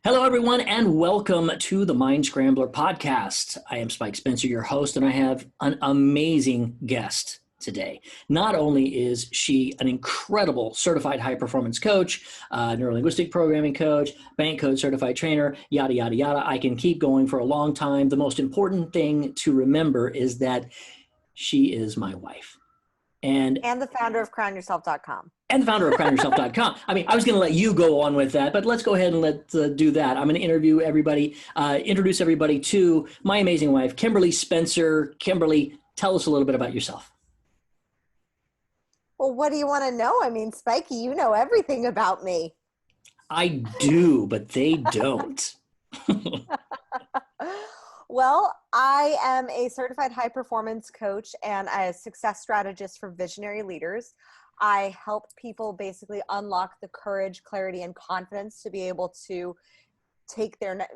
Hello, everyone, and welcome to the Mindscrambler podcast. I am Spike Spencer, your host, and I have an amazing guest today. Not only is she an incredible certified high-performance coach, neurolinguistic programming coach, bank code certified trainer, yada, yada, yada. I can keep going for a long time. The most important thing to remember is that she is my wife. And the founder of crownyourself.com. And the founder of crownyourself.com. I mean, I was going to let you go on with that, but let's go ahead and let's do that. I'm going to introduce everybody to my amazing wife, Kimberly Spencer. Kimberly, tell us a little bit about yourself. Well, what do you want to know? I mean, Spikey, you know everything about me. I do, but they don't. Well, I am a certified high performance coach and a success strategist for visionary leaders. I help people basically unlock the courage, clarity, and confidence to be able to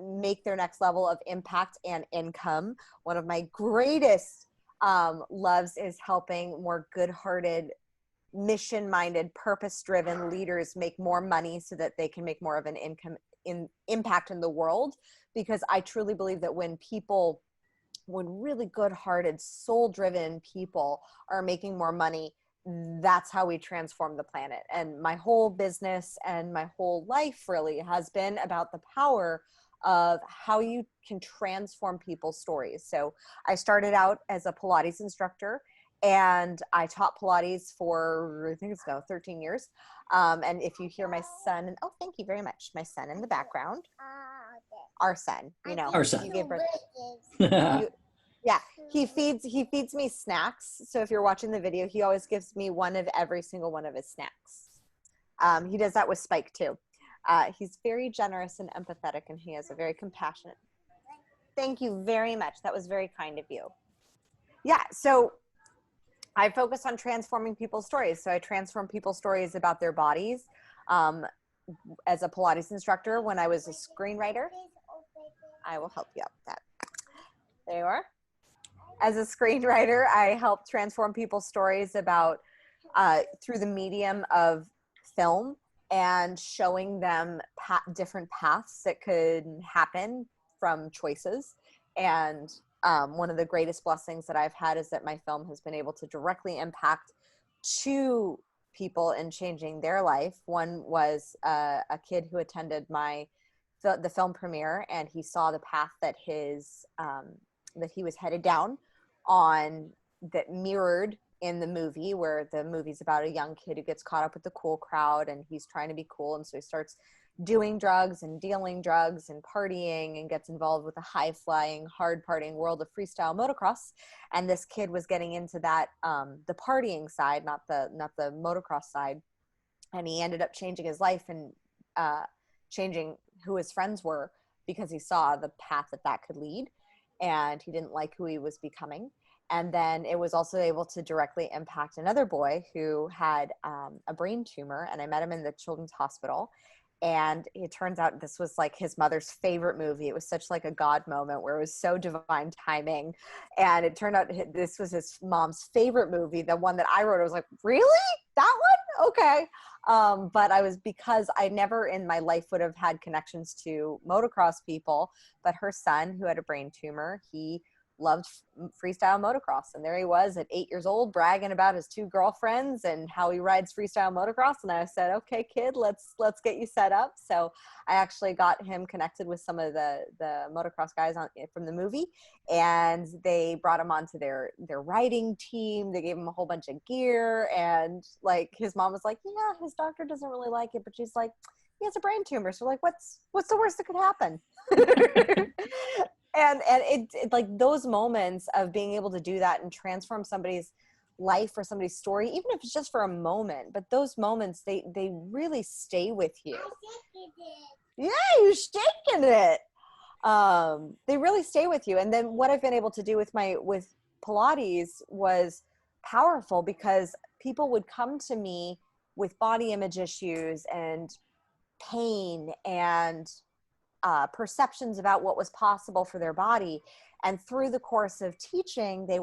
make their next level of impact and income. One of my greatest loves is helping more good-hearted, mission-minded, purpose-driven leaders make more money so that they can make more of an impact in the world. Because I truly believe that when really good-hearted, soul-driven people are making more money, that's how we transform the planet. And my whole business and my whole life really has been about the power of how you can transform people's stories. So I started out as a Pilates instructor, and I taught Pilates for, I think it's now 13 years. And if you hear my son, oh, thank you very much. My son in the background, our son, Our son. You gave birth. Yeah, he feeds me snacks. So if you're watching the video, he always gives me one of every single one of his snacks. He does that with Spike too. He's very generous and empathetic, and he has a very compassionate. Thank you very much. That was very kind of you. Yeah, so I focus on transforming people's stories. So I transform people's stories about their bodies. As a Pilates instructor, when I was a screenwriter, I will help you out with that. There you are. As a screenwriter, I help transform people's stories about through the medium of film and showing them different paths that could happen from choices. And one of the greatest blessings that I've had is that my film has been able to directly impact two people in changing their life. One was a kid who attended the film premiere, and he saw the path that that he was headed down on, that mirrored in the movie, where the movie's about a young kid who gets caught up with the cool crowd, and he's trying to be cool. And so he starts doing drugs and dealing drugs and partying and gets involved with the high flying, hard partying world of freestyle motocross. And this kid was getting into that, the partying side, not the motocross side. And he ended up changing his life and changing who his friends were, because he saw the path that could lead, and he didn't like who he was becoming. And then it was also able to directly impact another boy who had a brain tumor, and I met him in the children's hospital. And it turns out this was like his mother's favorite movie. It was such like a God moment where it was so divine timing. And it turned out this was his mom's favorite movie. The one that I wrote, I was like, really? That one? Okay. But because I never in my life would have had connections to motocross people, but her son, who had a brain tumor, he loved freestyle motocross. And there he was at 8 years old, bragging about his two girlfriends and how he rides freestyle motocross. And I said, okay, kid, let's get you set up. So I actually got him connected with some of the motocross guys from the movie, and they brought him onto their riding team. They gave him a whole bunch of gear, and like his mom was like, yeah, his doctor doesn't really like it, but she's like, he has a brain tumor. So like, what's the worst that could happen? And it like those moments of being able to do that and transform somebody's life or somebody's story, even if it's just for a moment, but those moments, they really stay with you. Yeah, you're shaking it. They really stay with you. And then what I've been able to do with Pilates was powerful, because people would come to me with body image issues and pain and perceptions about what was possible for their body. And through the course of teaching, they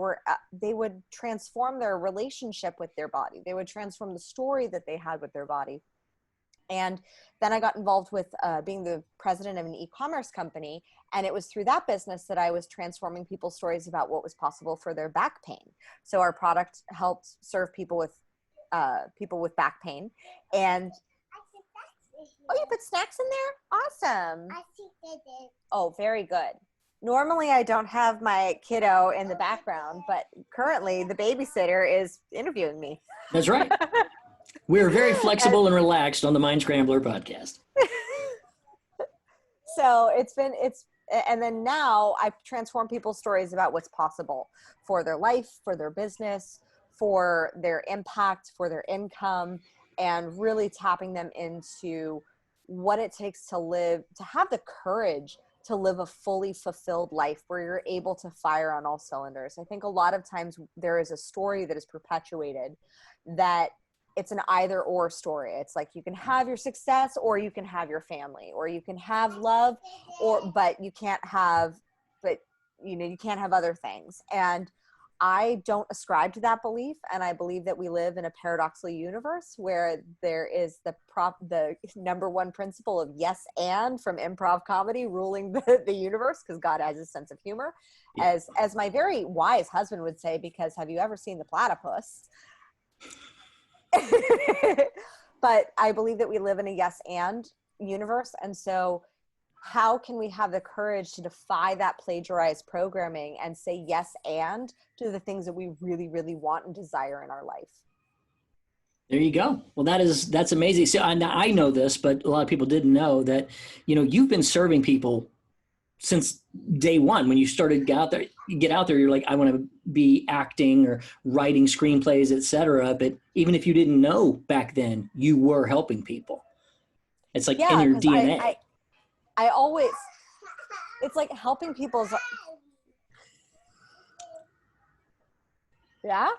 would transform their relationship with their body. They would transform the story that they had with their body. And then I got involved with being the president of an e-commerce company. And it was through that business that I was transforming people's stories about what was possible for their back pain. So our product helped serve people with back pain. And oh, you put snacks in there? Awesome. Oh, very good. Normally I don't have my kiddo in the background, but currently the babysitter is interviewing me. That's right. We're very flexible and relaxed on the Mindscrambler podcast. So and then now I transform people's stories about what's possible for their life, for their business, for their impact, for their income, and really tapping them into what it takes to have the courage to live a fully fulfilled life where you're able to fire on all cylinders. I think a lot of times there is a story that is perpetuated that it's an either or story. It's like you can have your success or you can have your family, or you can have love but you can't have other things. And I don't ascribe to that belief. And I believe that we live in a paradoxical universe where there is the number one principle of yes and from improv comedy ruling the universe, because God has a sense of humor, yeah. As my very wise husband would say, because have you ever seen the platypus? But I believe that we live in a yes and universe. And so how can we have the courage to defy that plagiarized programming and say yes and to the things that we really, really want and desire in our life? There you go. Well, that's amazing. So I know this, but a lot of people didn't know that, you've been serving people since day one. When you started get out there, you're like, I want to be acting or writing screenplays, etc. But even if you didn't know back then, you were helping people. It's like in your DNA. I always, it's like helping people's. Yeah.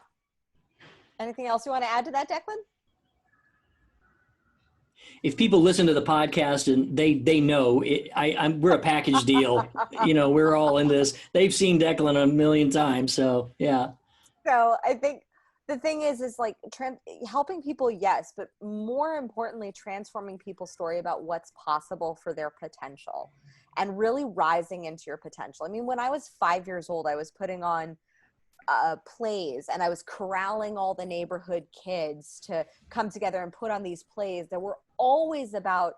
Anything else you want to add to that, Declan? If people listen to the podcast and they know we're a package deal, we're all in this. They've seen Declan a million times. So yeah. So I think the thing is like helping people, yes, but more importantly, transforming people's story about what's possible for their potential and really rising into your potential. I mean, when I was 5 years old, I was putting on plays, and I was corralling all the neighborhood kids to come together and put on these plays that were always about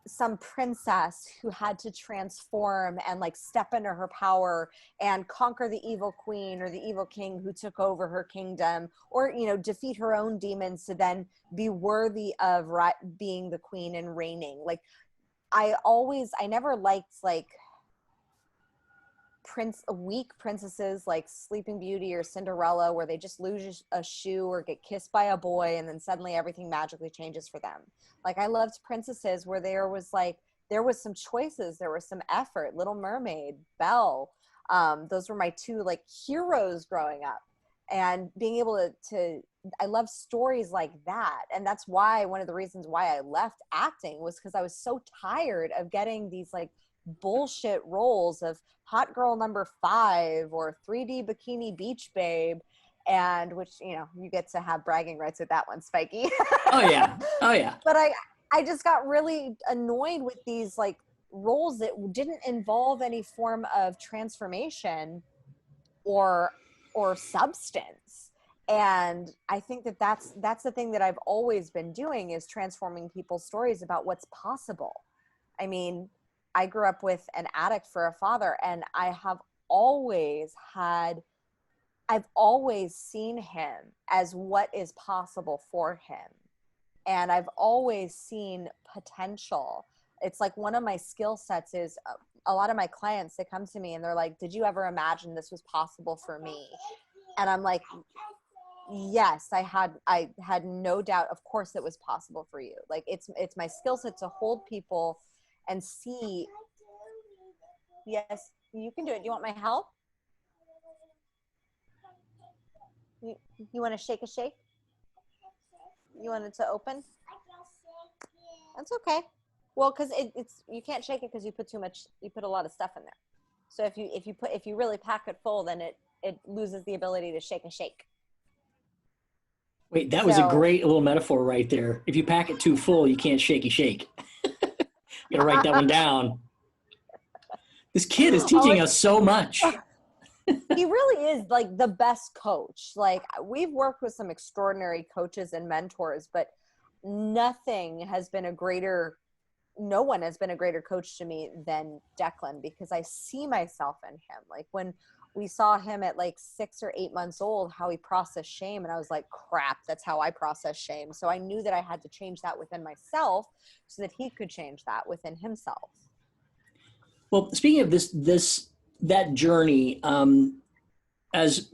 some princess who had to transform and like step into her power and conquer the evil queen or the evil king who took over her kingdom, or defeat her own demons to then be worthy of being the queen and reigning. Like I never liked like weak princesses like Sleeping Beauty or Cinderella, where they just lose a shoe or get kissed by a boy and then suddenly everything magically changes for them. Like I loved princesses where there was some choices, there was some effort. Little Mermaid, Belle, those were my two like heroes growing up. And being able to I love stories like that. And that's why one of the reasons why I left acting was because I was so tired of getting these like bullshit roles of hot girl number 5 or 3D bikini beach babe, and which you get to have bragging rights with that one, Spiky. Oh yeah. But I just got really annoyed with these like roles that didn't involve any form of transformation or substance. And I think that's the thing that I've always been doing, is transforming people's stories about what's possible. I mean, I grew up with an addict for a father, and I've always seen him as what is possible for him. And I've always seen potential. It's like one of my skill sets is a lot of my clients, they come to me and they're like, did you ever imagine this was possible for me? And I'm like, yes, I had no doubt. Of course it was possible for you. Like it's my skill set to hold people and see. Yes, you can do it. Do you want my help? You want to shake a shake? You want it to open? That's okay. Well, because it's you can't shake it because you put a lot of stuff in there. So if you really pack it full, then it loses the ability to shake a shake. Wait, that was a So great little metaphor right there. If you pack it too full, you can't shakey shake. You gotta write that one down. This kid is oh, teaching us so much. he really is like the best coach. Like we've worked with some extraordinary coaches and mentors, but nothing has been a greater, no one has been a greater coach to me than Declan, because I see myself in him. Like when we saw him at like 6 or 8 months old, how he processed shame. And I was like, crap, that's how I process shame. So I knew that I had to change that within myself so that he could change that within himself. Well, speaking of that journey, as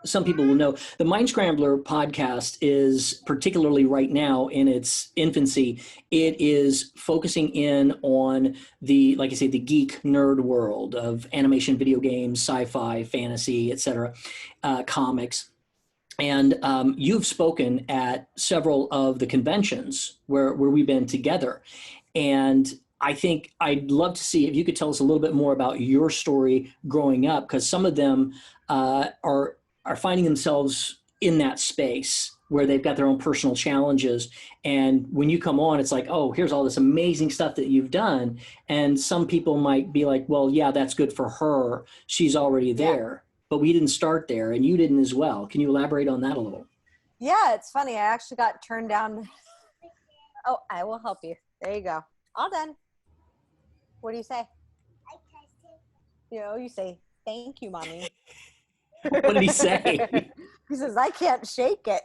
some people will know, the Mindscrambler podcast is, particularly right now in its infancy, it is focusing in on the, like I say, the geek nerd world of animation, video games, sci-fi, fantasy, etc., comics. And you've spoken at several of the conventions where we've been together. And I think I'd love to see if you could tell us a little bit more about your story growing up, because some of them are finding themselves in that space where they've got their own personal challenges. And when you come on, it's like, oh, here's all this amazing stuff that you've done. And some people might be like, well, yeah, that's good for her. She's already there. But we didn't start there, and you didn't as well. Can you elaborate on that a little? Yeah, it's funny. I actually got turned down. Oh, I will help you. There you go. All done. What do you say? You say, thank you, mommy. What did he say? He says, I can't shake it.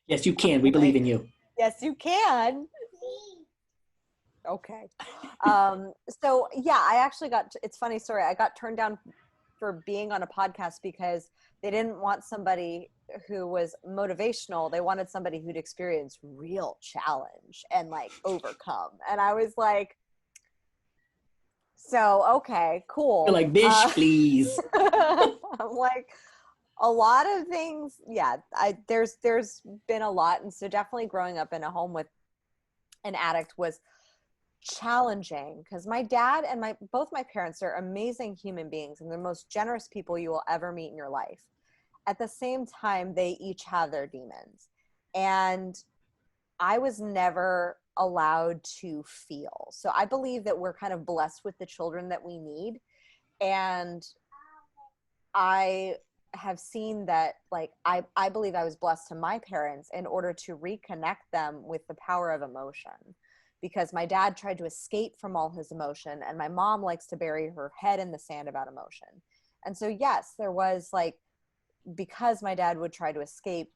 Yes, you can. We believe in you. Yes, you can. Okay. So yeah, I actually it's a funny story. I got turned down for being on a podcast because they didn't want somebody who was motivational. They wanted somebody who'd experienced real challenge and like overcome. And I was like, so, okay, cool. You're like, bish, please. I'm like, a lot of things. Yeah. There's been a lot. And so definitely growing up in a home with an addict was challenging, because my dad and both my parents are amazing human beings and the most generous people you will ever meet in your life. At the same time, they each have their demons, and I was never allowed to feel. So I believe that we're kind of blessed with the children that we need, and I have seen that, like, I believe I was blessed to my parents in order to reconnect them with the power of emotion, because my dad tried to escape from all his emotion, and my mom likes to bury her head in the sand about emotion. And so, yes, there was like, because my dad would try to escape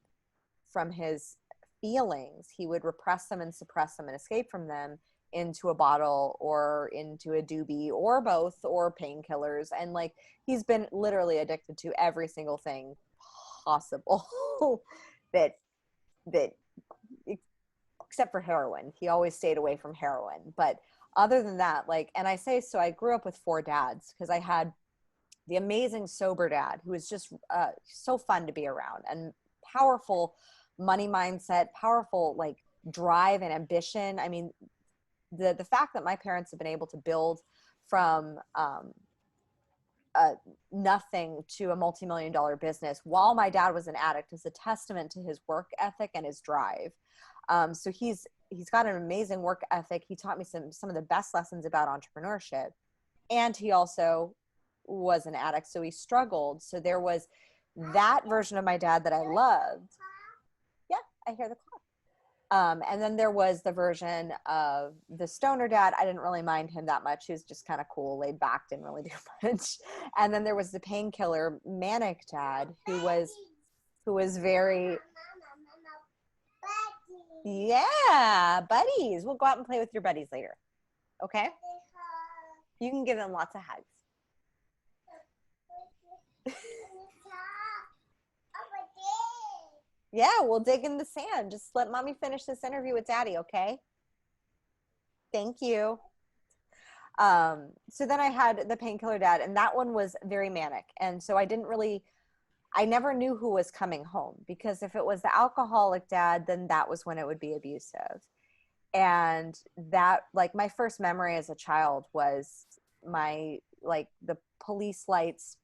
from his feelings, he would repress them and suppress them and escape from them into a bottle or into a doobie or both, or painkillers. And like, he's been literally addicted to every single thing possible that except for heroin. He always stayed away from heroin. But other than that, like, and I say, so I grew up with 4 dads, because I had the amazing sober dad who was just so fun to be around, and powerful money mindset, powerful like drive and ambition. I mean, the fact that my parents have been able to build from nothing to a multi-million-dollar business while my dad was an addict is a testament to his work ethic and his drive. So he's got an amazing work ethic. He taught me some of the best lessons about entrepreneurship, and he also was an addict, so he struggled. So there was that version of my dad that I loved. Yeah, I hear the clock. And then there was the version of the stoner dad. I didn't really mind him that much. He was just kind of cool, laid back, didn't really do much. And then there was the painkiller manic dad who was very, yeah, buddies. We'll go out and play with your buddies later. Okay? You can give them lots of hugs. Yeah, we'll dig in the sand. Just let mommy finish this interview with daddy, okay? Thank you. So then I had the painkiller dad, and that one was very manic. And so I never knew who was coming home, because if it was the alcoholic dad, then that was when it would be abusive. And that, like, my first memory as a child was the police lights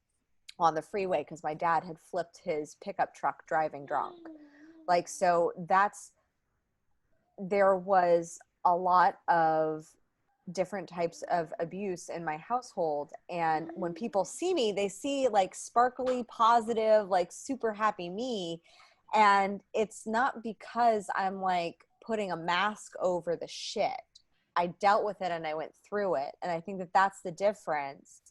on the freeway, because my dad had flipped his pickup truck driving drunk. Like, so there was a lot of different types of abuse in my household. And when people see me, they see like sparkly, positive, like super happy me. And it's not because I'm like putting a mask over the shit. I dealt with it and I went through it. And I think that that's the difference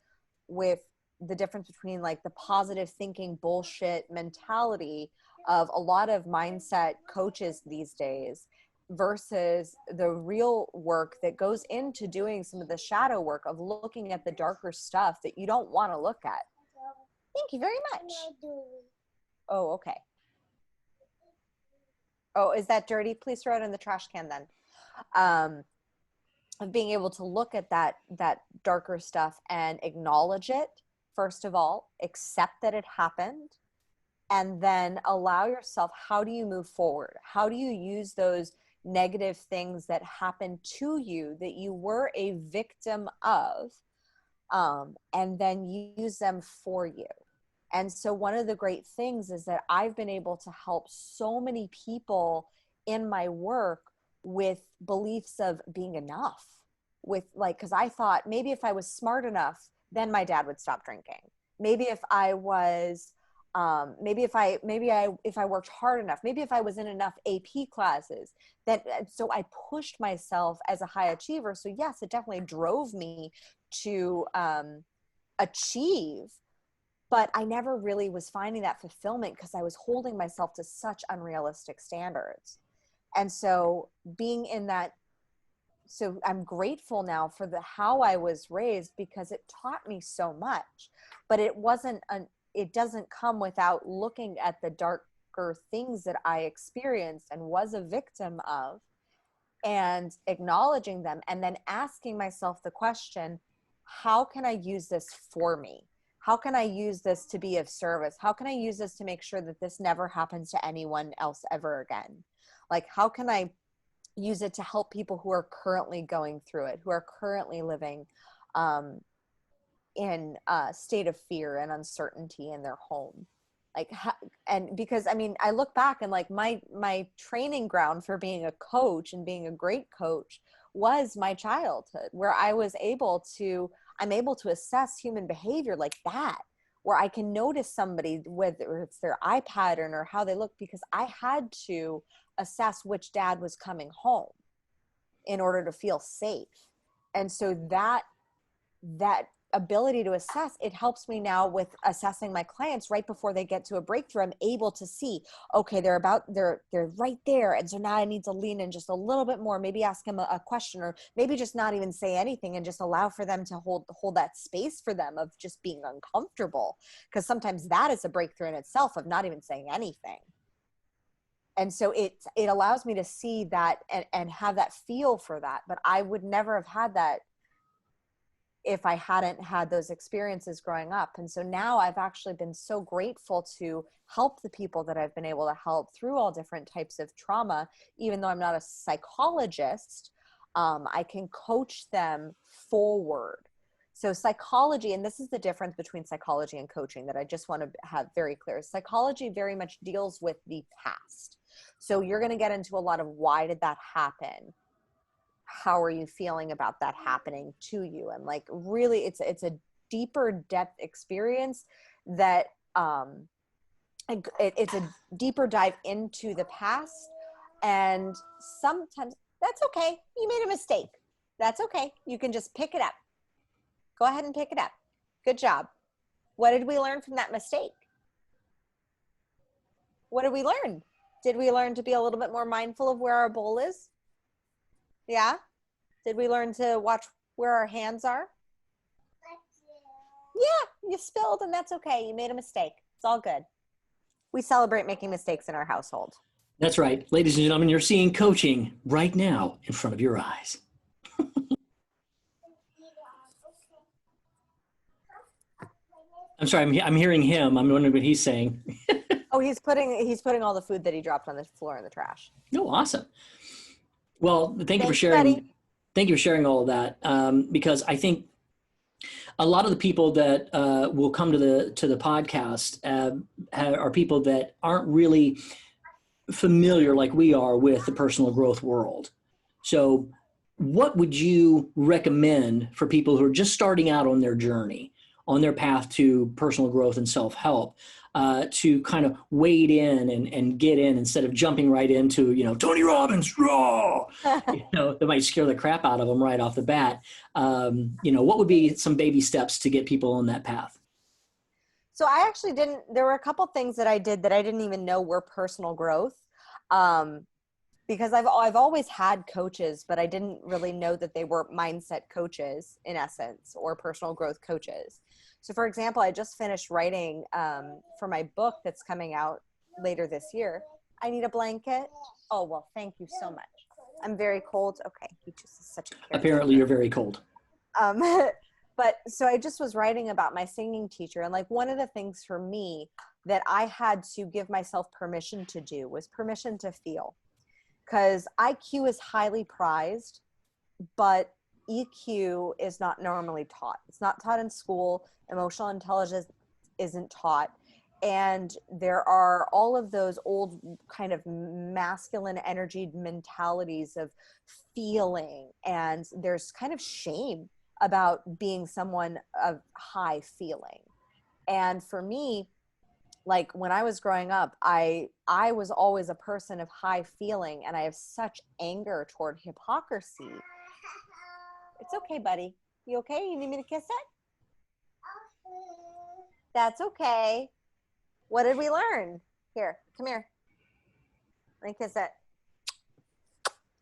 between like the positive thinking bullshit mentality of a lot of mindset coaches these days versus the real work that goes into doing some of the shadow work of looking at the darker stuff that you don't want to look at. Thank you very much. Oh, okay. Oh, is that dirty? Please throw it in the trash can then. Of being able to look at that darker stuff and acknowledge it, first of all, accept that it happened, and then allow yourself, how do you move forward? How do you use those negative things that happened to you that you were a victim of, and then use them for you? And so one of the great things is that I've been able to help so many people in my work with beliefs of being enough, with like, because I thought maybe if I was smart enough, then my dad would stop drinking. Maybe if I was if I worked hard enough, maybe if I was in enough AP classes, so I pushed myself as a high achiever. So yes, it definitely drove me to achieve, but I never really was finding that fulfillment because I was holding myself to such unrealistic standards. And so being in that, so I'm grateful now for how I was raised because it taught me so much, but it doesn't come without looking at the darker things that I experienced and was a victim of and acknowledging them, and then asking myself the question, how can I use this for me? How can I use this to be of service? How can I use this to make sure that this never happens to anyone else ever again? Like, how can I use it to help people who are currently going through it, who are currently living in a state of fear and uncertainty in their home? Like, and because, I mean, I look back and like my training ground for being a coach and being a great coach was my childhood, where I'm able to assess human behavior like that, where I can notice somebody, whether it's their eye pattern or how they look, because I had to assess which dad was coming home in order to feel safe. And so that ability to assess, it helps me now with assessing my clients right before they get to a breakthrough. I'm able to see, okay, they're right there. And so now I need to lean in just a little bit more, maybe ask them a question, or maybe just not even say anything and just allow for them to hold that space for them of just being uncomfortable. Because sometimes that is a breakthrough in itself of not even saying anything. And so it allows me to see that and have that feel for that. But I would never have had that if I hadn't had those experiences growing up. And so now I've actually been so grateful to help the people that I've been able to help through all different types of trauma. Even though I'm not a psychologist, I can coach them forward. So psychology, and this is the difference between psychology and coaching that I just want to have very clear. Psychology very much deals with the past. So you're going to get into a lot of, why did that happen? How are you feeling about that happening to you? And like, really, it's a deeper depth experience that it's a deeper dive into the past. And sometimes that's okay. You made a mistake. That's okay. You can just pick it up. Go ahead and pick it up. Good job. What did we learn from that mistake? What did we learn? Did we learn to be a little bit more mindful of where our bowl is? Yeah? Did we learn to watch where our hands are? Yeah, you spilled, and that's okay. You made a mistake. It's all good. We celebrate making mistakes in our household. That's right. Ladies and gentlemen, you're seeing coaching right now in front of your eyes. I'm sorry, I'm hearing him. I'm wondering what he's saying. Oh, he's putting all the food that he dropped on the floor in the trash. Oh, awesome. Well, thank you for sharing. Buddy. Thank you for sharing all of that, because I think a lot of the people that will come to the podcast are people that aren't really familiar like we are with the personal growth world. So what would you recommend for people who are just starting out on their journey, on their path to personal growth and self-help, to kind of wade in and get in instead of jumping right into, Tony Robbins, raw, that might scare the crap out of them right off the bat. What would be some baby steps to get people on that path? So I actually there were a couple things that I did that I didn't even know were personal growth. Because I've always had coaches, but I didn't really know that they were mindset coaches in essence, or personal growth coaches. So for example, I just finished writing for my book that's coming out later this year. I need a blanket. Oh, well, thank you so much. I'm very cold. Okay. He just is such a caretaker. Apparently you're very cold. But so I just was writing about my singing teacher. And like one of the things for me that I had to give myself permission to do was permission to feel. Because IQ is highly prized, but EQ is not normally taught. It's not taught in school. Emotional intelligence isn't taught. And there are all of those old kind of masculine energy mentalities of feeling. And there's kind of shame about being someone of high feeling. And for me, like when I was growing up, I was always a person of high feeling, and I have such anger toward hypocrisy. It's okay, buddy. You okay? You need me to kiss it? That's okay. What did we learn? Here, come here. Let me kiss it.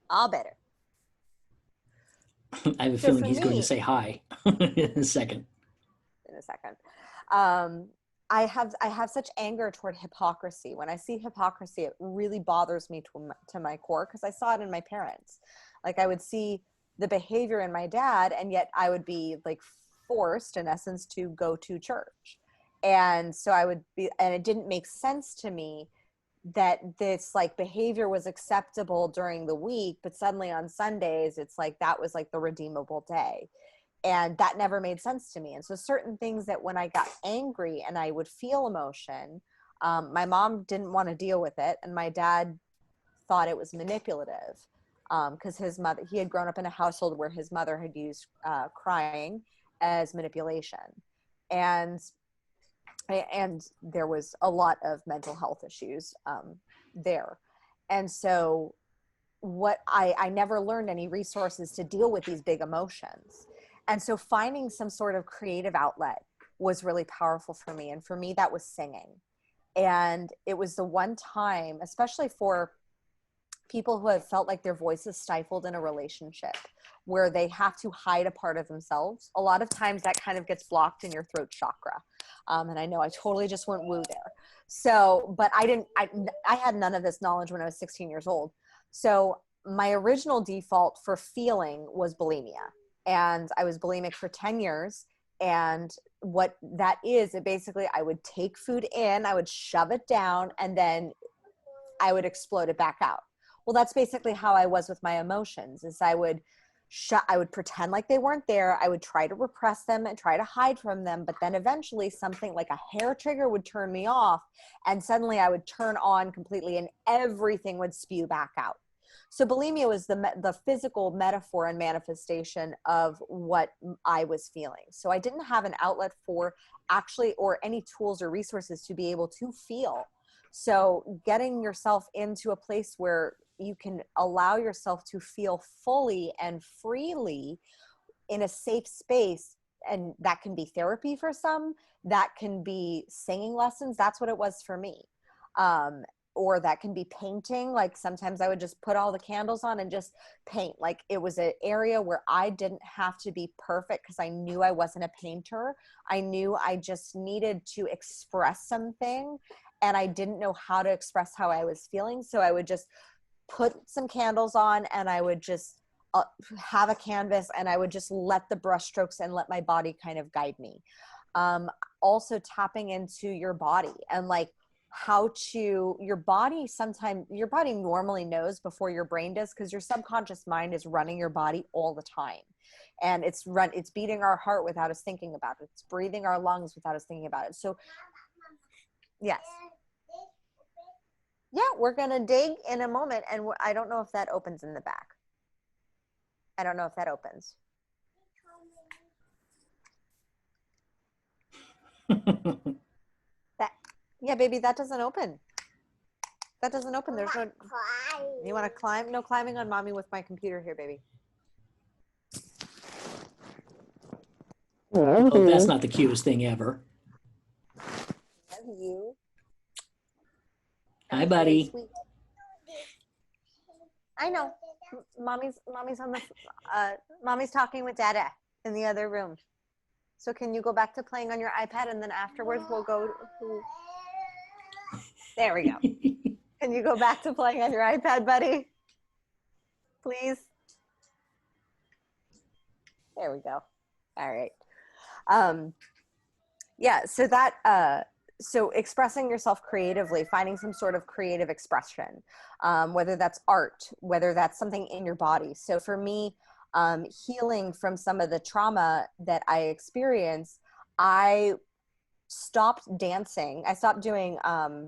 All better. I have a feeling he's going to say hi in a second. I have such anger toward hypocrisy. When I see hypocrisy, it really bothers me to my core, because I saw it in my parents. Like I would see the behavior in my dad, and yet I would be like forced in essence to go to church. And so and it didn't make sense to me that this like behavior was acceptable during the week, but suddenly on Sundays, it's like that was like the redeemable day. And that never made sense to me. And so certain things that when I got angry and I would feel emotion, my mom didn't want to deal with it. And my dad thought it was manipulative, because he had grown up in a household where his mother had used crying as manipulation. And there was a lot of mental health issues there. And so I never learned any resources to deal with these big emotions. And so finding some sort of creative outlet was really powerful for me. And for me, that was singing. And it was the one time, especially for people who have felt like their voice is stifled in a relationship, where they have to hide a part of themselves. A lot of times that kind of gets blocked in your throat chakra. And I know I totally just went woo there. So, but I had none of this knowledge when I was 16 years old. So my original default for feeling was bulimia. And I was bulimic for 10 years. And what that is, it basically, I would take food in, I would shove it down, and then I would explode it back out. Well, that's basically how I was with my emotions, is I would pretend like they weren't there. I would try to repress them and try to hide from them. But then eventually something like a hair trigger would turn me off, and suddenly I would turn on completely and everything would spew back out. So bulimia was the physical metaphor and manifestation of what I was feeling. So I didn't have an outlet for or any tools or resources to be able to feel. So getting yourself into a place where you can allow yourself to feel fully and freely in a safe space, and that can be therapy for some, that can be singing lessons. That's what it was for me. Or that can be painting. Like sometimes I would just put all the candles on and just paint. Like it was an area where I didn't have to be perfect, because I knew I wasn't a painter. I knew I just needed to express something, and I didn't know how to express how I was feeling. So I would just put some candles on, and I would just have a canvas, and I would just let the brush strokes and let my body kind of guide me. Also tapping into your body, and like your body normally knows before your brain does, because your subconscious mind is running your body all the time. And it's beating our heart without us thinking about it. It's breathing our lungs without us thinking about it. So yes. Yeah, we're going to dig in a moment. And I don't know if that opens in the back. I don't know if that opens. Yeah, baby, that doesn't open. That doesn't open. There's no. You want to climb? No climbing on mommy with my computer here, baby. Oh, that's not the cutest thing ever. Love you. Hi, buddy. I know. Mommy's on the. Mommy's talking with Dada in the other room. So can you go back to playing on your iPad, and then afterwards we'll go. There we go. Can you go back to playing on your iPad, buddy? Please. There we go. All right. Yeah, so that so expressing yourself creatively, finding some sort of creative expression, whether that's art, whether that's something in your body. So for me, healing from some of the trauma that I experienced, I stopped dancing. I stopped doing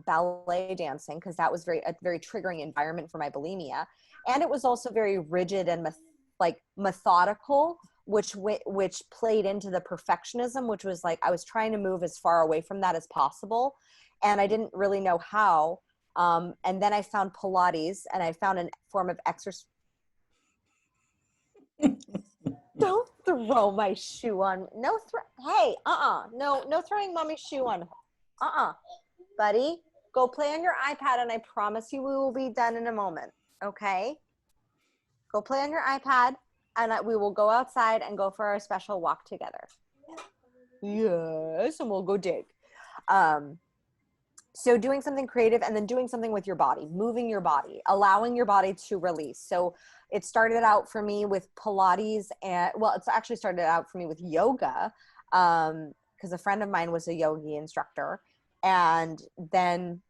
ballet dancing because that was a very triggering environment for my bulimia, and it was also very rigid and methodical, which played into the perfectionism, which was like I was trying to move as far away from that as possible, and I didn't really know how. And then I found Pilates, and I found a form of exercise. Don't throw my shoe on. No, hey, no throwing mommy's shoe on. Buddy, go play on your iPad, and I promise you we will be done in a moment. Okay? Go play on your iPad, and we will go outside and go for our special walk together. Yes, and we'll go dig. So doing something creative, and then doing something with your body, moving your body, allowing your body to release. So it started out for me with Pilates, and it's actually started out for me with yoga, because a friend of mine was a yogi instructor. And then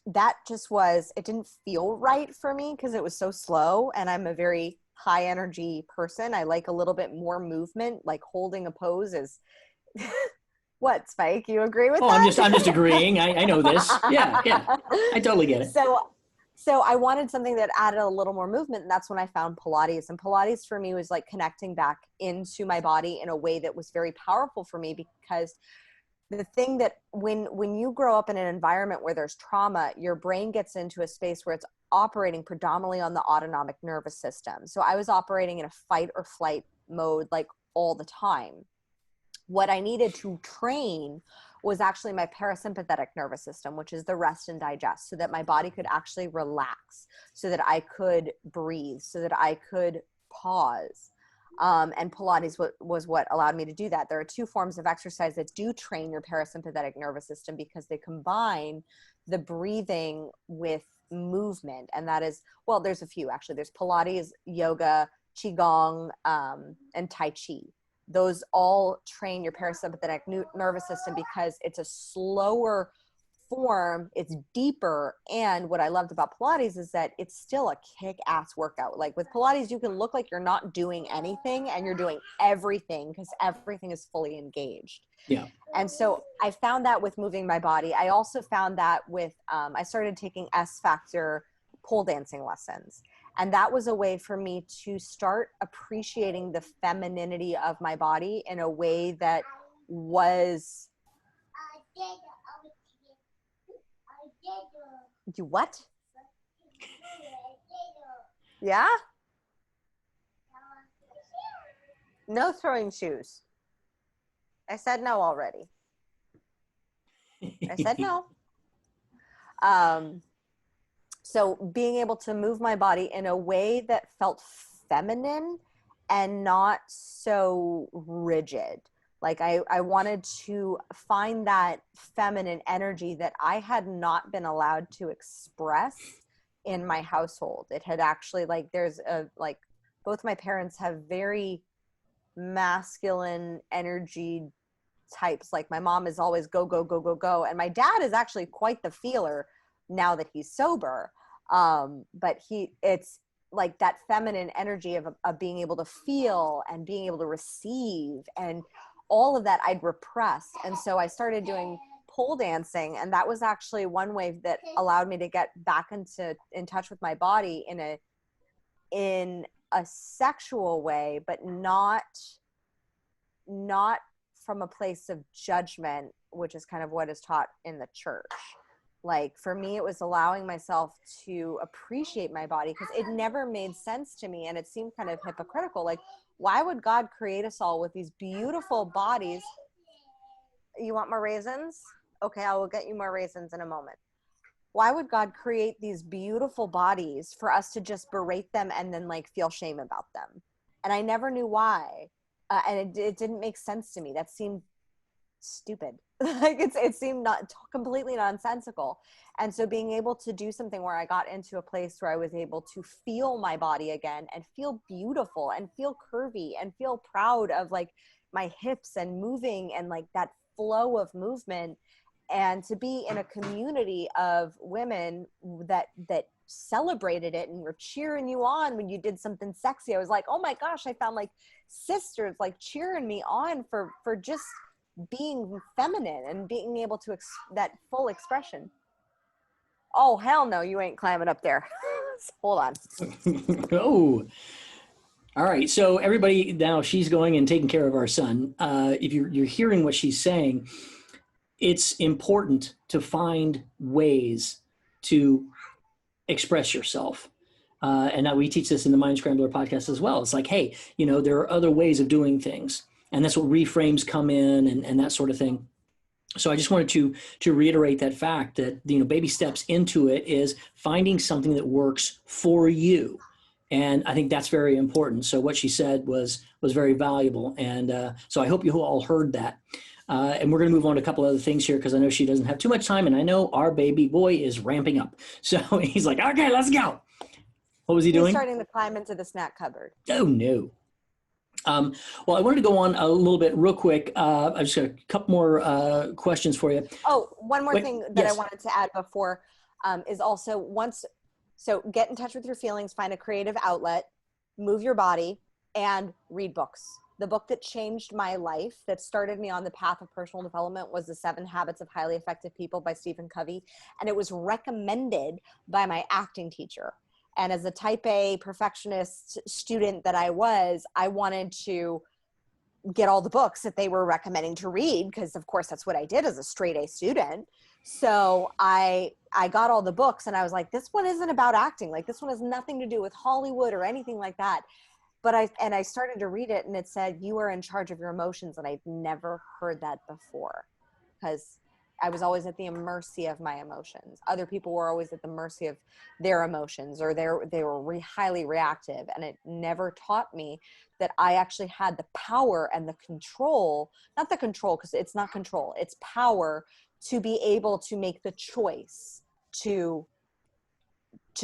that just it didn't feel right for me because it was so slow, and I'm a very high energy person. I like a little bit more movement, like holding a pose is what, Spike? You agree with that? I'm just agreeing. I know this. Yeah. I totally get it. So I wanted something that added a little more movement, and that's when I found Pilates. And Pilates for me was like connecting back into my body in a way that was very powerful for me, because the thing that when you grow up in an environment where there's trauma, your brain gets into a space where it's operating predominantly on the autonomic nervous system. So I was operating in a fight or flight mode like all the time. What I needed to train was actually my parasympathetic nervous system, which is the rest and digest, so that my body could actually relax, so that I could breathe, so that I could pause. And Pilates was what allowed me to do that. There are two forms of exercise that do train your parasympathetic nervous system, because they combine the breathing with movement. And that is, well, there's a few actually. There's Pilates, yoga, Qigong, and Tai Chi. Those all train your parasympathetic nervous system because it's a slower form, it's deeper. And what I loved about Pilates is that it's still a kick-ass workout. Like with Pilates, you can look like you're not doing anything, and you're doing everything because everything is fully engaged. Yeah. And so I found that with moving my body. I also found that with, I started taking S Factor pole dancing lessons. And that was a way for me to start appreciating the femininity of my body in a way that was... You what? Yeah? No throwing shoes. I said no already. I said no. So being able to move my body in a way that felt feminine and not so rigid. Like I wanted to find that feminine energy that I had not been allowed to express in my household. It had actually, like, both my parents have very masculine energy types. Like my mom is always go, go, go, go, go. And my dad is actually quite the feeler now that he's sober. But it's like that feminine energy of being able to feel and being able to receive, and all of that I'd repress. And so I started doing pole dancing, and that was actually one way that allowed me to get back in touch with my body in a sexual way, but not from a place of judgment, which is kind of what is taught in the church. Like for me, it was allowing myself to appreciate my body, because it never made sense to me, and it seemed kind of hypocritical. Like, why would God create us all with these beautiful bodies? You want more raisins? Okay, I will get you more raisins in a moment. Why would God create these beautiful bodies for us to just berate them and then like feel shame about them? And I never knew why. And it didn't make sense to me. That seemed stupid. Like it seemed not completely nonsensical. And so being able to do something where I got into a place where I was able to feel my body again and feel beautiful and feel curvy and feel proud of like my hips and moving and like that flow of movement, and to be in a community of women that celebrated it and were cheering you on when you did something sexy. I was like, oh my gosh, I found like sisters like cheering me on for just being feminine and being able to that full expression. Oh hell no, you ain't climbing up there. Hold on. Oh, all right. So everybody, now she's going and taking care of our son. If you're hearing what she's saying, it's important to find ways to express yourself. And now we teach this in the Mindscrambler podcast as well. It's like, hey, there are other ways of doing things. And that's what reframes come in and that sort of thing. So I just wanted to reiterate that fact that, baby steps into it is finding something that works for you. And I think that's very important. So what she said was very valuable. And so I hope you all heard that. And we're going to move on to a couple other things here, because I know she doesn't have too much time, and I know our baby boy is ramping up. So he's like, okay, let's go. What was he doing? He's starting to climb into the snack cupboard. Oh, no. Well, I wanted to go on a little bit real quick. I just got a couple more questions for you. Oh, one more thing that yes. I wanted to add before is also so get in touch with your feelings, find a creative outlet, move your body, and read books. The book that changed my life, that started me on the path of personal development, was The 7 Habits of Highly Effective People by Stephen Covey. And it was recommended by my acting teacher. And as a type A perfectionist student that I wanted to get all the books that they were recommending to read, because of course that's what I did as a straight A student. So I got all the books, and I was like, this one isn't about acting. Like, this one has nothing to do with Hollywood or anything like that. But I started to read it, and it said, you are in charge of your emotions. And I'd never heard that before, because I was always at the mercy of my emotions. Other people were always at the mercy of their emotions, or they were highly reactive. And it never taught me that I actually had the power and the control, not the control, because it's not control, it's power to be able to make the choice to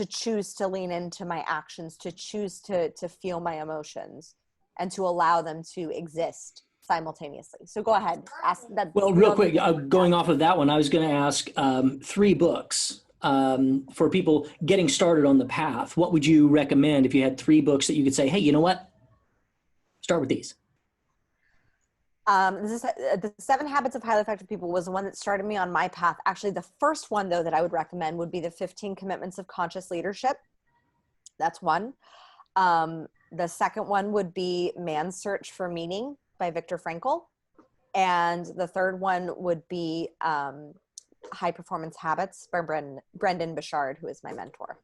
choose to lean into my actions, to choose to feel my emotions, and to allow them to exist simultaneously. So go ahead. Ask that. Well, real quick, going off of that one, I was going to ask 3 books for people getting started on the path. What would you recommend if you had 3 books that you could say, hey, you know what? Start with these. The 7 Habits of Highly Effective People was the one that started me on my path. Actually, the first one, though, that I would recommend would be the 15 Commitments of Conscious Leadership. That's one. The second one would be Man's Search for Meaning by Viktor Frankl. And the third one would be High Performance Habits by Brendan Burchard, who is my mentor.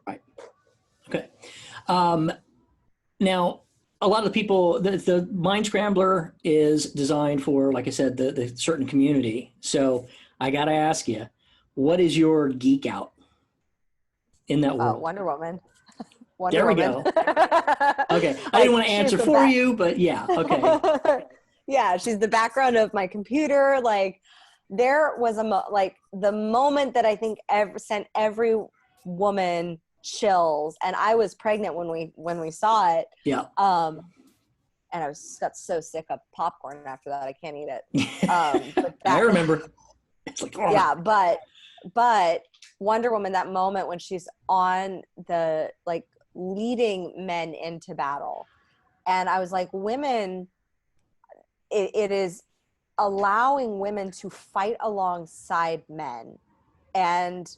Right. Okay. Now, a lot of the people, the Mindscrambler is designed for, like I said, the certain community. So I got to ask you, what is your geek out in that world? Wonder Woman. There we go. Okay. I didn't want to answer for you, but yeah. Okay. Yeah. She's the background of my computer. Like, there was the moment that I think sent every woman chills, and I was pregnant when we saw it. Yeah. And I got so sick of popcorn after that, I can't eat it. But I remember. It's like, oh. Yeah, but Wonder Woman, that moment when she's on the leading men into battle, and I was like, women, it is allowing women to fight alongside men. And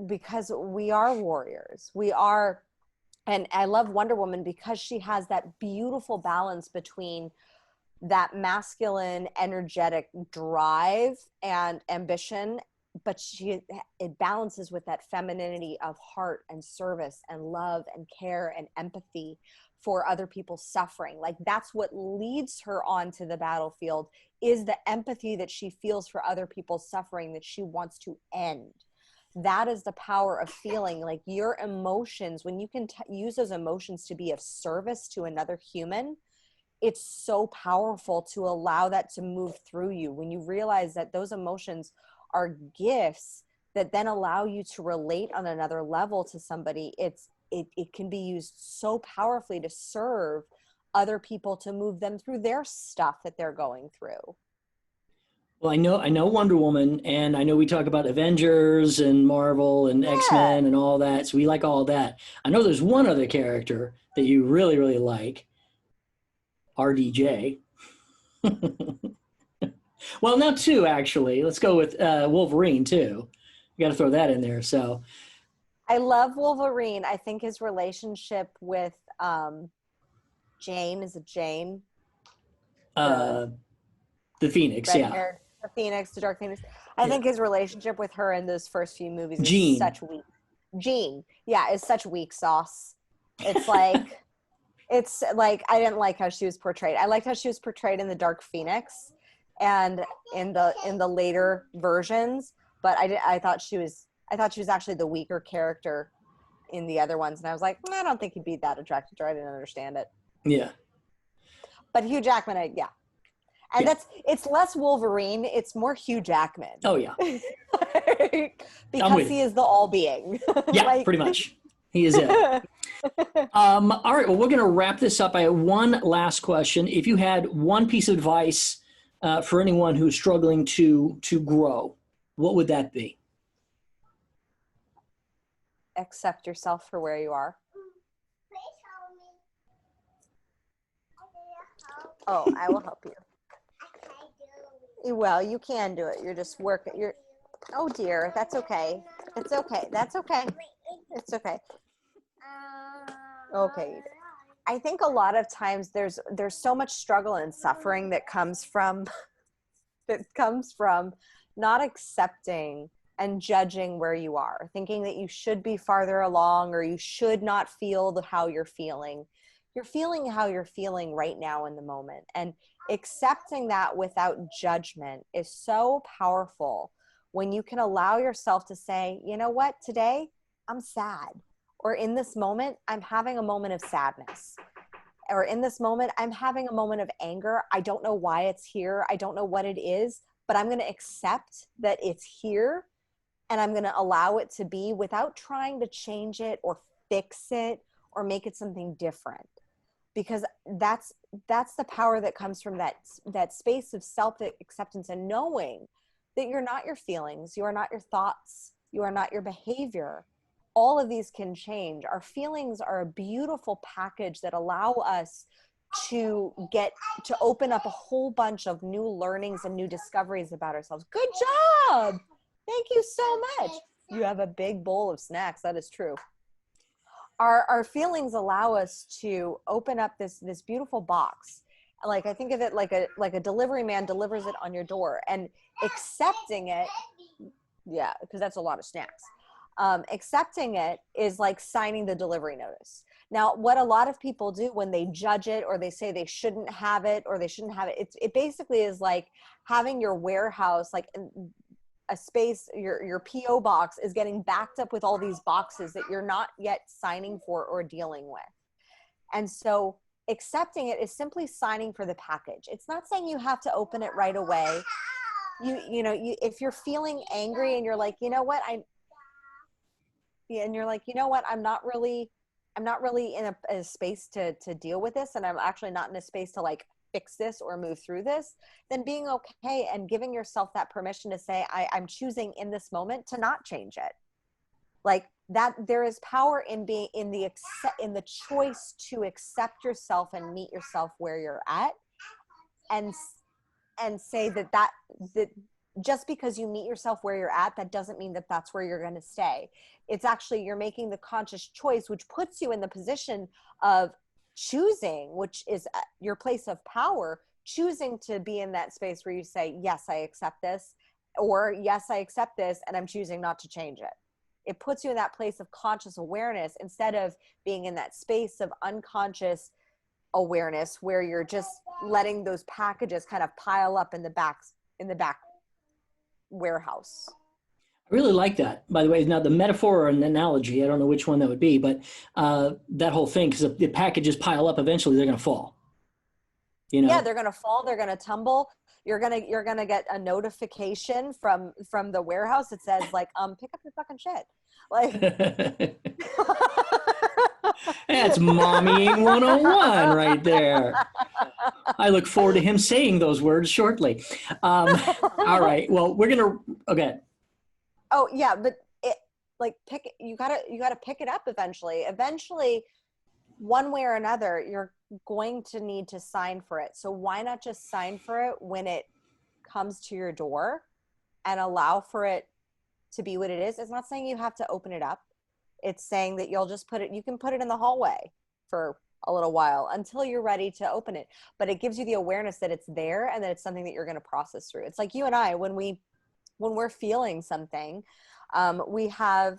because we are warriors, and I love Wonder Woman because she has that beautiful balance between that masculine, energetic drive and ambition, but it balances with that femininity of heart and service and love and care and empathy for other people's suffering. Like, that's what leads her onto the battlefield, is the empathy that she feels for other people's suffering that she wants to end. That is the power of feeling. Like, your emotions, when you can use those emotions to be of service to another human, it's so powerful to allow that to move through you. When you realize that those emotions are gifts that then allow you to relate on another level to somebody, it can be used so powerfully to serve other people, to move them through their stuff that they're going through. Well, I know Wonder Woman, and I know we talk about Avengers and Marvel and X-Men and all that. So we like all that. I know there's one other character that you really, really like, RDJ. Well, now two, actually. Let's go with Wolverine, too. You got to throw that in there. So I love Wolverine. I think his relationship with Jane, is it Jane? the Phoenix, yeah. Red-haired, the Phoenix, the Dark Phoenix. I think his relationship with her in those first few movies is Jean. such weak. Jean, yeah, is such weak sauce. It's like, it's like, I didn't like how she was portrayed. I liked how she was portrayed in the Dark Phoenix and in the later versions, but I thought she was actually the weaker character in the other ones, and I was like, I don't think he'd be that attracted to her. I didn't understand it. Yeah. But Hugh Jackman, yeah. And it's less Wolverine, it's more Hugh Jackman. Oh, yeah. Because he is the all-being. Yeah, like, pretty much. He is it. All right, well, we're going to wrap this up. I have one last question. If you had one piece of advice for anyone who's struggling to grow, what would that be? Accept yourself for where you are. Oh, I will help you. Well, you can do it. You're just working. Oh dear, that's okay. It's okay. That's okay. It's okay. Okay. I think a lot of times there's so much struggle and suffering that comes from not accepting and judging where you are, thinking that you should be farther along or you should not feel how you're feeling. You're feeling how you're feeling right now in the moment. And accepting that without judgment is so powerful when you can allow yourself to say, you know what, today I'm sad. Or in this moment, I'm having a moment of sadness. Or in this moment, I'm having a moment of anger. I don't know why it's here. I don't know what it is, but I'm going to accept that it's here and I'm going to allow it to be without trying to change it or fix it or make it something different. Because that's the power that comes from that space of self-acceptance and knowing that you're not your feelings, you are not your thoughts, you are not your behavior. All of these can change. Our feelings are a beautiful package that allow us to open up a whole bunch of new learnings and new discoveries about ourselves. Good job. Thank you so much. You have a big bowl of snacks. That is true. Our feelings allow us to open up this beautiful box. Like, I think of it like a delivery man delivers it on your door, and accepting it. Yeah, because that's a lot of snacks. Accepting it is like signing the delivery notice. Now, what a lot of people do when they judge it or they say they shouldn't have it or they shouldn't have it, it basically is like having your warehouse, like a space, your PO box is getting backed up with all these boxes that you're not yet signing for or dealing with. And so accepting it is simply signing for the package. It's not saying you have to open it right away. If you're feeling angry and you're like, you know what, I'm not really in a space to deal with this, and I'm actually not in a space to like fix this or move through this, then being okay and giving yourself that permission to say, I'm choosing in this moment to not change it. Like that, there is power in being in the choice to accept yourself and meet yourself where you're at, and and say that just because you meet yourself where you're at, that doesn't mean that that's where you're going to stay. It's actually, you're making the conscious choice, which puts you in the position of choosing, which is your place of power, choosing to be in that space where you say, yes, I accept this, or yes, I accept this, and I'm choosing not to change it. It puts you in that place of conscious awareness instead of being in that space of unconscious awareness where you're just letting those packages kind of pile up in the back warehouse. I really like that, by the way. Now, the metaphor or an analogy, I don't know which one that would be, but that whole thing, because if the packages pile up, eventually they're going to fall. Yeah, they're going to fall. They're going to tumble. You're going to get a notification from the warehouse that says, like, pick up your fucking shit. Like, that's mommying 101 right there. I look forward to him saying those words shortly. All right. Well, we're going to, okay. Oh yeah, but you gotta pick it up eventually. Eventually, one way or another, you're going to need to sign for it. So why not just sign for it when it comes to your door and allow for it to be what it is? It's not saying you have to open it up. It's saying that you'll just you can put it in the hallway for a little while until you're ready to open it. But it gives you the awareness that it's there and that it's something that you're going to process through. It's like you and I, when we're feeling something, we have,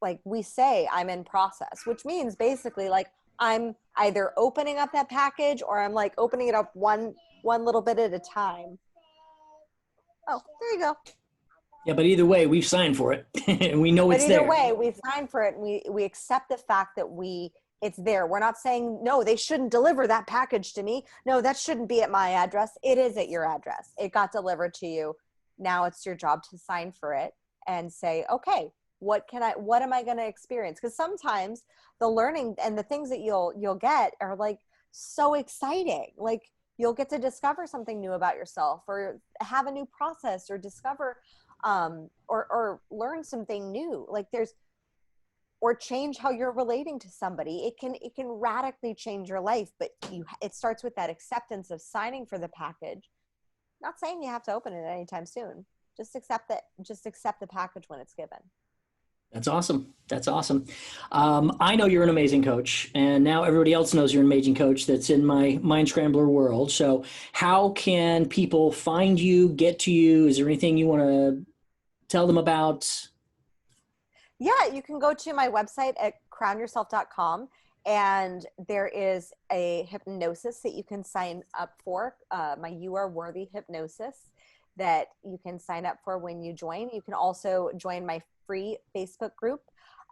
like, we say, I'm in process, which means basically like I'm either opening up that package or I'm like opening it up one little bit at a time. Oh, there you go. Yeah, but either way, we've signed for it and we know it's there. Either way, we signed for it and we accept the fact that it's there. We're not saying, no, they shouldn't deliver that package to me. No, that shouldn't be at my address. It is at your address. It got delivered to you. Now it's your job to sign for it and say, okay, what am I going to experience? Because sometimes the learning and the things that you'll get are like so exciting. Like you'll get to discover something new about yourself or have a new process or discover or learn something new. Like or change how you're relating to somebody. It can radically change your life, but it starts with that acceptance of signing for the package. Not saying you have to open it anytime soon. Just accept it. Just accept the package when it's given. That's awesome. That's awesome. I know you're an amazing coach, and now everybody else knows you're an amazing coach that's in my Mindscrambler world. So how can people find you, get to you? Is there anything you want to tell them about? Yeah, you can go to my website at crownyourself.com. And there is a hypnosis that you can sign up for, my You Are Worthy hypnosis that you can sign up for when you join. You can also join my free Facebook group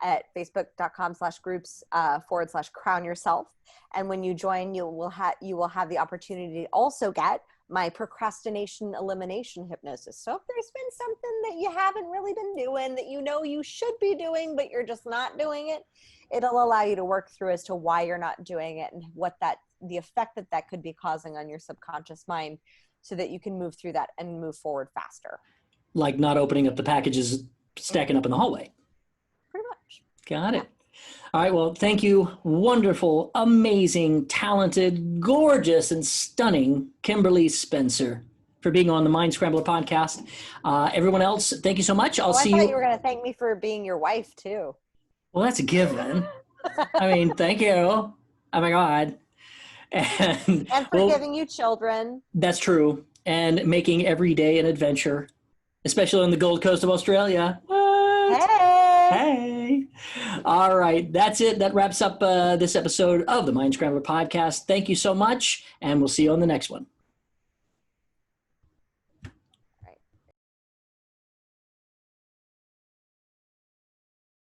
at facebook.com/groups/crownyourself. And when you join, you will have the opportunity to also get my procrastination elimination hypnosis. So if there's been something that you haven't really been doing that you know you should be doing, but you're just not doing it, it'll allow you to work through as to why you're not doing it and what the effect that could be causing on your subconscious mind so that you can move through that and move forward faster. Like not opening up the packages stacking up in the hallway. Pretty much. Got it. All right. Well, thank you. Wonderful, amazing, talented, gorgeous, and stunning Kimberly Spencer for being on the Mindscrambler podcast. Everyone else, thank you so much. I thought you were going to thank me for being your wife too. Well, that's a given. I mean, thank you. Oh my God. And for giving you children. That's true. And making every day an adventure, especially on the Gold Coast of Australia. What? Hey. All right. That's it. That wraps up this episode of the Mindscrambler podcast. Thank you so much. And we'll see you on the next one.